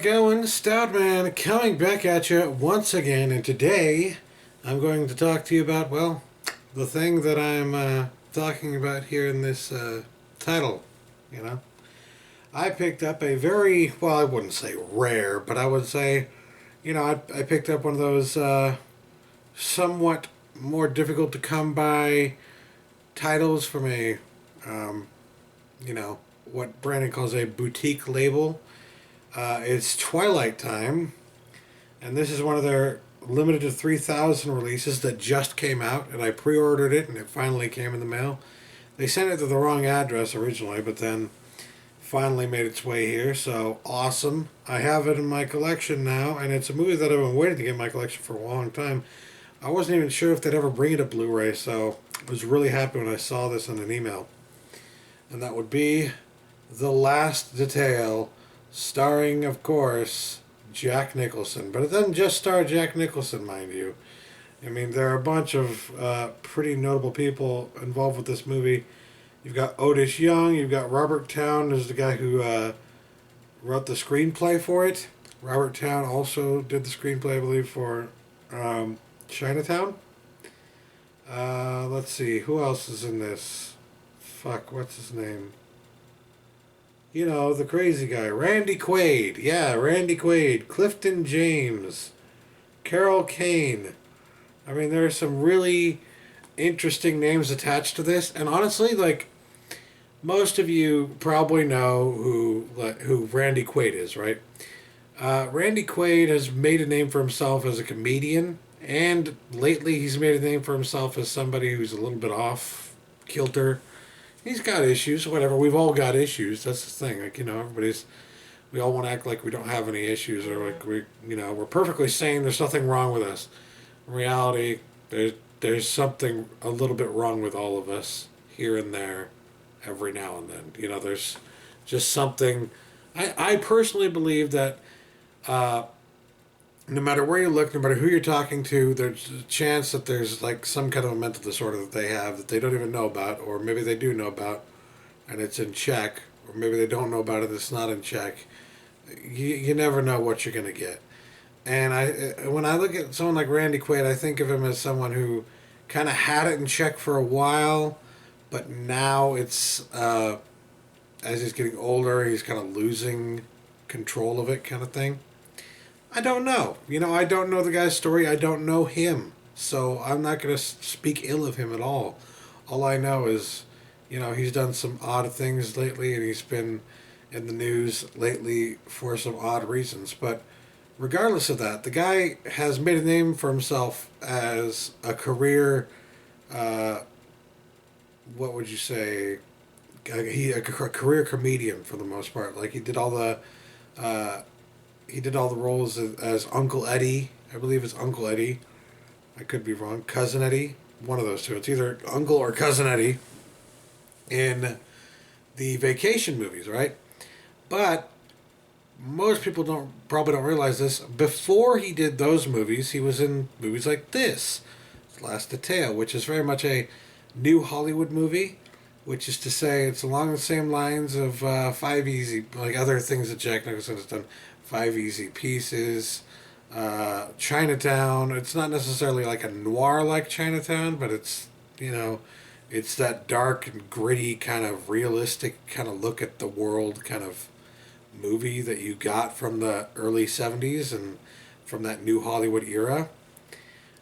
going? Stoutman coming back at you once again, and today I'm going to talk to you about, well, the thing that I'm talking about here in this title, you know. I picked up a very, well, I wouldn't say rare, but I would say, I picked up one of those somewhat more difficult to come by titles from a, um, what Brandon calls a boutique label. It's Twilight Time, and this is one of their limited to 3,000 releases that just came out, and I pre-ordered it, and it finally came in the mail. They sent it to the wrong address originally, but then finally made its way here, so awesome. I have it in my collection now, and it's a movie that I've been waiting to get in my collection for a long time. I wasn't even sure if they'd ever bring it to Blu-ray, so I was really happy when I saw this in an email. And that would be The Last Detail, starring, of course, Jack Nicholson. But it doesn't just star Jack Nicholson, mind you. I mean, there are a bunch of pretty notable people involved with this movie. You've got Otis Young, you've got Robert Towne, who's the guy who wrote the screenplay for it. Robert Towne also did the screenplay, I believe, for Chinatown. Let's see, who else is in this? Fuck, what's his name? You know, the crazy guy. Randy Quaid. Yeah, Randy Quaid. Clifton James. Carol Kane. I mean, there are some really interesting names attached to this. And honestly, like, most of you probably know who Randy Quaid is, right? Randy Quaid has made a name for himself as a comedian. And lately he's made a name for himself as somebody who's a little bit off kilter. He's got issues, whatever. We've all got issues. That's the thing. Like, we all want to act like we don't have any issues, or like we're perfectly sane. There's nothing wrong with us. In reality, there's something a little bit wrong with all of us here and there, every now and then. There's just something. I personally believe that no matter where you look, no matter who you're talking to, there's a chance that there's like some kind of a mental disorder that they have that they don't even know about, or maybe they do know about and it's in check, or maybe they don't know about it, it's not in check. You never know what you're going to get. And when I look at someone like Randy Quaid, I think of him as someone who kind of had it in check for a while, but now it's, as he's getting older, he's kind of losing control of it, kind of thing. I don't know. I don't know the guy's story. I don't know him. So I'm not going to speak ill of him at all. All I know is, he's done some odd things lately, and he's been in the news lately for some odd reasons. But regardless of that, the guy has made a name for himself as a career, what would you say? A career comedian for the most part. Like, he did all the roles as Uncle Eddie. I believe it's Uncle Eddie. I could be wrong. Cousin Eddie. One of those two. It's either Uncle or Cousin Eddie in the vacation movies, right? But most people probably don't realize this. Before he did those movies, he was in movies like this, Last Detail, which is very much a new Hollywood movie, which is to say it's along the same lines of Five Easy, like other things that Jack Nicholson has done. Five Easy Pieces, Chinatown. It's not necessarily like a noir like Chinatown, but it's, it's that dark and gritty kind of realistic kind of look at the world kind of movie that you got from the early 70s and from that new Hollywood era.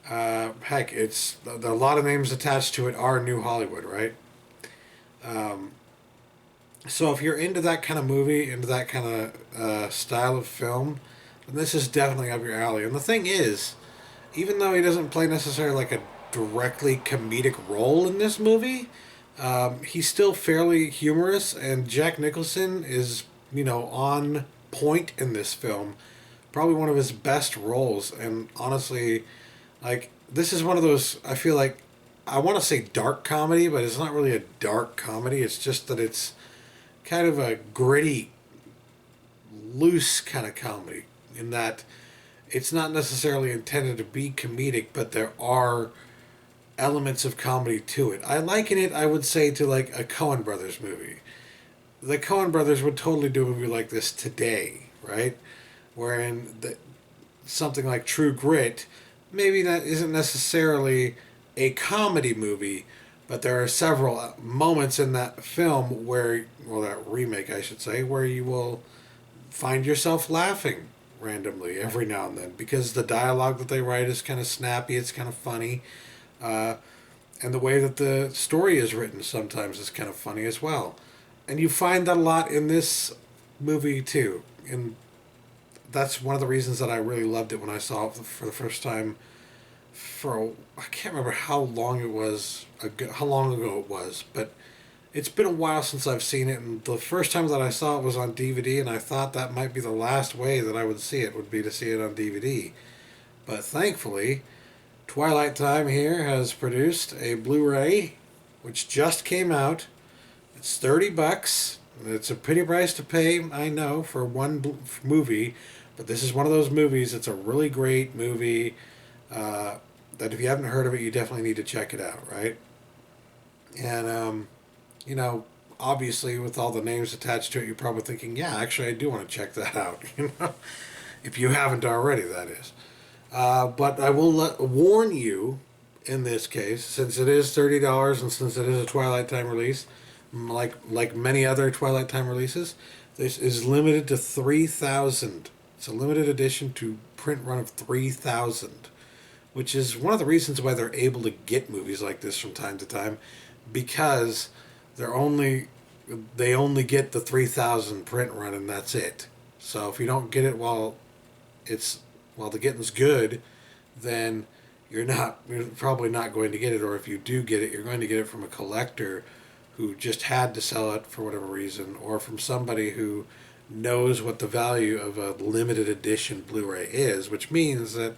Heck, a lot of names attached to it are new Hollywood, right? So if you're into that kind of movie, into that kind of style of film, then this is definitely up your alley. And the thing is, even though he doesn't play necessarily like a directly comedic role in this movie, he's still fairly humorous, and Jack Nicholson is, on point in this film. Probably one of his best roles, and honestly, like, this is one of those, I feel like, I want to say dark comedy, but it's not really a dark comedy. It's just that it's kind of a gritty, loose kind of comedy, in that it's not necessarily intended to be comedic, but there are elements of comedy to it. I liken it, I would say, to like a Coen Brothers movie. The Coen Brothers would totally do a movie like this today, right? wherein something like True Grit, maybe that isn't necessarily a comedy movie, but there are several moments in that film where, well, that remake, I should say, where you will find yourself laughing randomly every now and then because the dialogue that they write is kind of snappy, it's kind of funny, uh, and the way that the story is written sometimes is kind of funny as well. And you find that a lot in this movie too. And that's one of the reasons that I really loved it when I saw it for the first time. I can't remember how long it was, how long ago it was, but it's been a while since I've seen it. And the first time that I saw it was on DVD, and I thought that might be the last way that I would see it, would be to see it on DVD. But thankfully, Twilight Time here has produced a Blu-ray, which just came out. It's $30. It's a pretty price to pay, I know, for one movie, but this is one of those movies. It's a really great movie. That if you haven't heard of it, you definitely need to check it out, right? And you know, obviously, with all the names attached to it, you're probably thinking, yeah, actually, I do want to check that out. You know, if you haven't already, that is. But I will warn you, in this case, since it is $30 and since it is a Twilight Time release, like many other Twilight Time releases, this is limited to 3,000. It's a limited edition to print run of 3,000, which is one of the reasons why they're able to get movies like this from time to time, because they only get the 3,000 print run and that's it. So if you don't get it while the getting's good, then you're probably not going to get it, or if you do get it, you're going to get it from a collector who just had to sell it for whatever reason, or from somebody who knows what the value of a limited edition Blu-ray is, which means that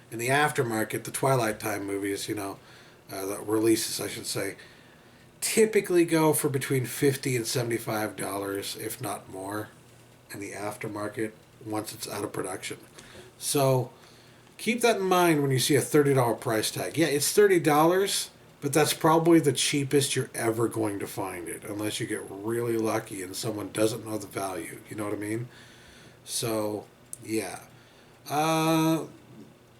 in the aftermarket, the Twilight Time movies, the releases, I should say, typically go for between $50 and $75, if not more, in the aftermarket once it's out of production. So keep that in mind when you see a $30 price tag. Yeah, it's $30, but that's probably the cheapest you're ever going to find it, unless you get really lucky and someone doesn't know the value. You know what I mean? So, yeah.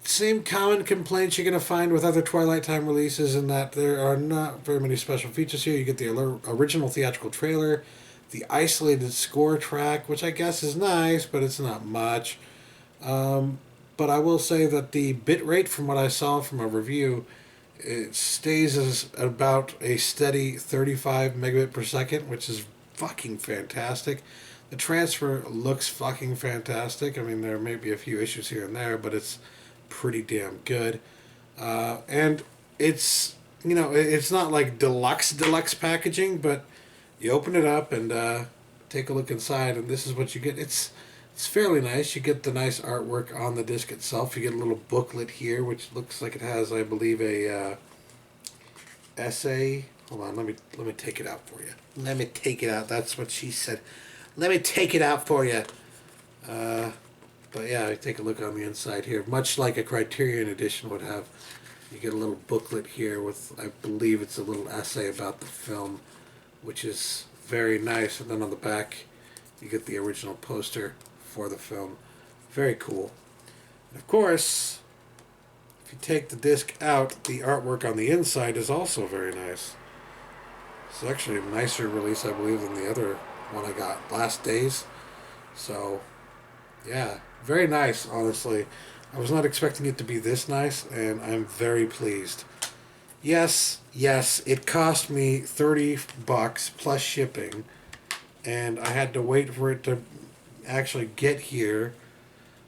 Same common complaints you're going to find with other Twilight Time releases, in that there are not very many special features here. You get the original theatrical trailer, the isolated score track, which I guess is nice, but it's not much. But I will say that the bit rate, from what I saw from a review, it stays as about a steady 35 megabit per second, which is fucking fantastic. The transfer looks fucking fantastic. I mean, there may be a few issues here and there, but it's pretty damn good. And it's, it's not like deluxe packaging, but you open it up and take a look inside, and this is what you get. It's fairly nice. You get the nice artwork on the disc itself. You get a little booklet here, which looks like it has, I believe, a essay. Hold on, let me take it out for you. Let me take it out. That's what she said. Let me take it out for you. But yeah, take a look on the inside here. Much like a Criterion edition would have, you get a little booklet here with, I believe it's a little essay about the film, which is very nice. And then on the back, you get the original poster for the film. Very cool. And of course, if you take the disc out, the artwork on the inside is also very nice. It's actually a nicer release, I believe, than the other one I got, Last Days. So, yeah, very nice, honestly. I was not expecting it to be this nice, and I'm very pleased. Yes, it cost me $30 plus shipping, and I had to wait for it to actually get here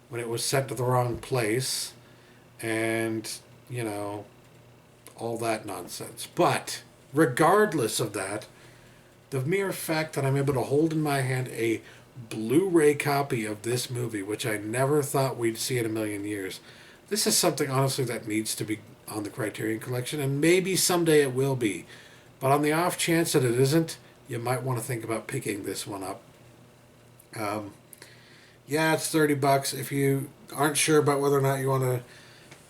when it was sent to the wrong place, and, all that nonsense. But regardless of that, the mere fact that I'm able to hold in my hand a Blu-ray copy of this movie, which I never thought we'd see in a million years, this is something, honestly, that needs to be on the Criterion Collection, and maybe someday it will be. But on the off chance that it isn't, you might want to think about picking this one up. Yeah, it's $30. If you aren't sure about whether or not you want to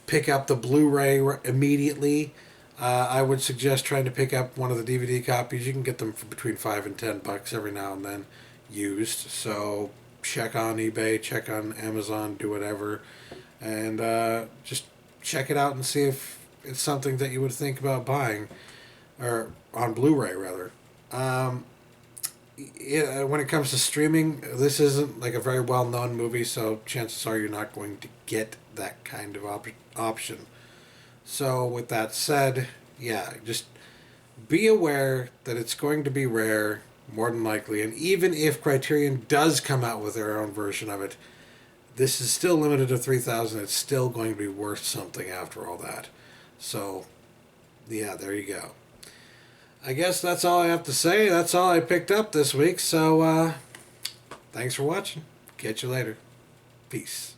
pick up the Blu-ray immediately, I would suggest trying to pick up one of the DVD copies. You can get them for between $5 and $10 every now and then, used. So check on eBay, check on Amazon, do whatever, and just check it out and see if it's something that you would think about buying, or on Blu-ray rather. When it comes to streaming, this isn't like a very well-known movie, so chances are you're not going to get that kind of option. So with that said, yeah, just be aware that it's going to be rare, more than likely, and even if Criterion does come out with their own version of it, this is still limited to 3,000. It's still going to be worth something after all that. So, yeah, there you go. I guess that's all I have to say. That's all I picked up this week. So, thanks for watching. Catch you later. Peace.